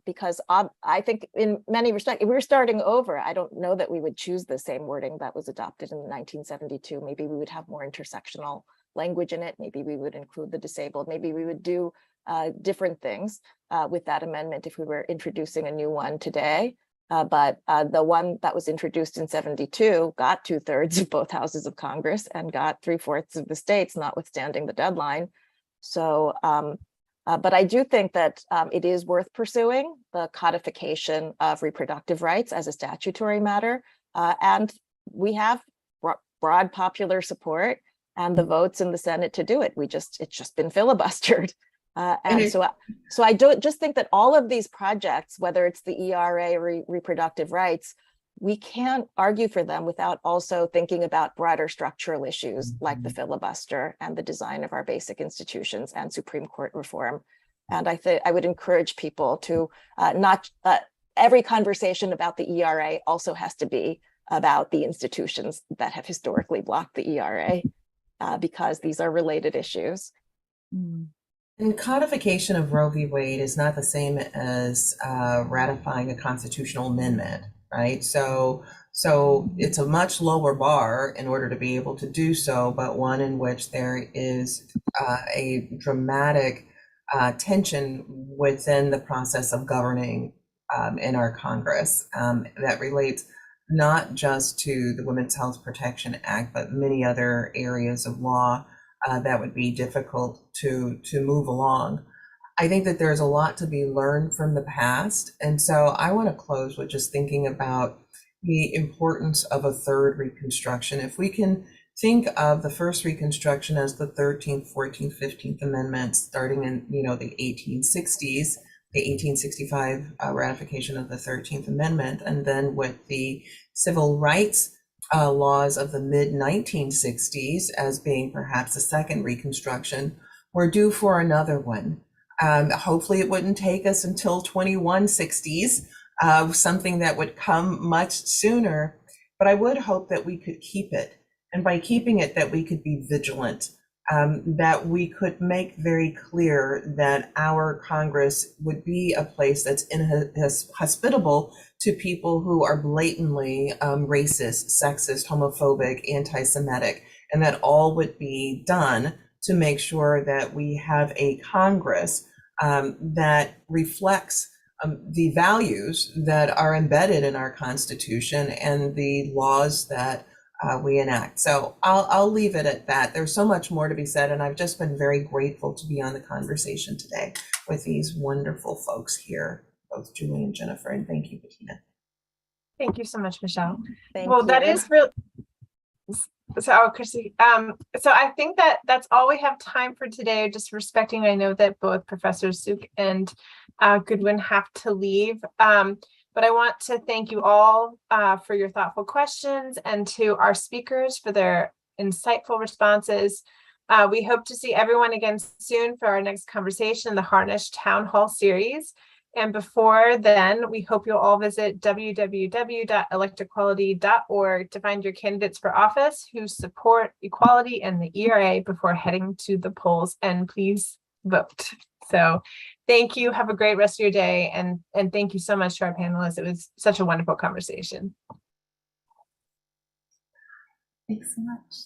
Because I think in many respects, if we're starting over, I don't know that we would choose the same wording that was adopted in 1972. Maybe we would have more intersectional language in it. Maybe we would include the disabled. Maybe we would do different things with that amendment if we were introducing a new one today. But the one that was introduced in 72 got 2/3 of both houses of Congress and got 3/4 of the states, notwithstanding the deadline. So, but I do think that it is worth pursuing the codification of reproductive rights as a statutory matter. And we have broad popular support and the votes in the Senate to do it. It's just been filibustered. And so I don't just think that all of these projects, whether it's the ERA or reproductive rights, we can't argue for them without also thinking about broader structural issues like the filibuster and the design of our basic institutions and Supreme Court reform. And I would encourage people to every conversation about the ERA also has to be about the institutions that have historically blocked the ERA because these are related issues. And codification of Roe v. Wade is not the same as ratifying a constitutional amendment, right? So it's a much lower bar in order to be able to do so, but one in which there is a dramatic tension within the process of governing in our Congress that relates not just to the Women's Health Protection Act, but many other areas of law that would be difficult to move along. I think that there's a lot to be learned from the past. And so I want to close with just thinking about the importance of a third Reconstruction. If we can think of the first Reconstruction as the 13th, 14th, 15th Amendments, starting in, the 1860s, the 1865 ratification of the 13th Amendment, and then with the civil rights laws of the mid-1960s as being perhaps the second Reconstruction, we're due for another one. Hopefully it wouldn't take us until 2160s, something that would come much sooner, but I would hope that we could keep it. And by keeping it, that we could be vigilant, that we could make very clear that our Congress would be a place that's hospitable to people who are blatantly racist, sexist, homophobic, anti-Semitic, and that all would be done to make sure that we have a Congress that reflects the values that are embedded in our Constitution and the laws that we enact. So I'll leave it at that. There's so much more to be said, and I've just been very grateful to be on the conversation today with these wonderful folks here, both Julie and Jennifer, and thank you, Bettina. Thank you so much, Michelle. Thank Well, you. that is real. So, Chrissy, so I think that that's all we have time for today, just respecting, I know that both Professor Suk and Goodwin have to leave. But I want to thank you all for your thoughtful questions and to our speakers for their insightful responses. We hope to see everyone again soon for our next conversation in the Harnish Town Hall series. And before then, we hope you'll all visit www.electequality.org to find your candidates for office who support equality and the ERA before heading to the polls, and please vote. So thank you. Have a great rest of your day. And thank you so much to our panelists. It was such a wonderful conversation. Thanks so much.